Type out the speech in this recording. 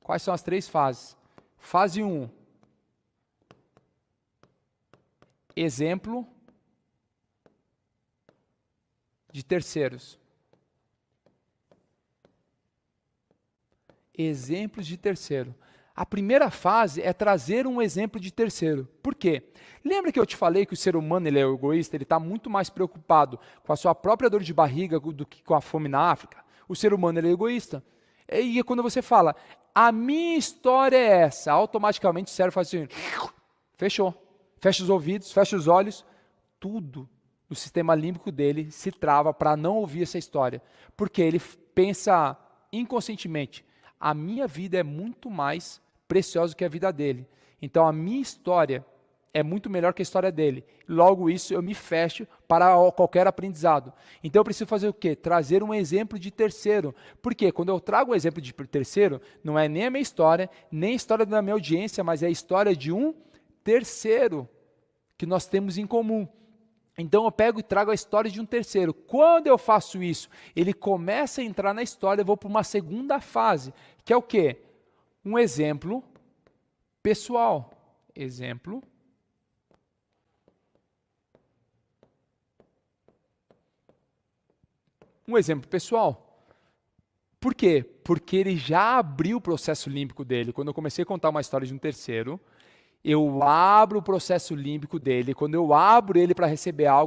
Quais são as 3 fases? Fase 1. Exemplo de terceiros. Exemplos de terceiro. A primeira fase é trazer um exemplo de terceiro. Por quê? Lembra que eu te falei que o ser humano ele é egoísta? Ele está muito mais preocupado com a sua própria dor de barriga do que com a fome na África? O ser humano ele é egoísta. E quando você fala, a minha história é essa, automaticamente o cérebro faz assim, fechou. Fecha os ouvidos, fecha os olhos, tudo no sistema límbico dele se trava para não ouvir essa história. Porque ele pensa inconscientemente, a minha vida é muito mais preciosa que a vida dele. Então a minha história é muito melhor que a história dele. Logo isso eu me fecho para qualquer aprendizado. Então eu preciso fazer o quê? Trazer um exemplo de terceiro. Porque quando eu trago um exemplo de terceiro, não é nem a minha história, nem a história da minha audiência, mas é a história de um terceiro que nós temos em comum. Então eu pego e trago a história de um terceiro. Quando eu faço isso, ele começa a entrar na história, eu vou para uma segunda fase, que é o quê? Um exemplo pessoal. Exemplo. Um exemplo pessoal. Por quê? Porque ele já abriu o processo límbico dele. Quando eu comecei a contar uma história de um terceiro, eu abro o processo límbico dele. Quando eu abro ele para receber algo,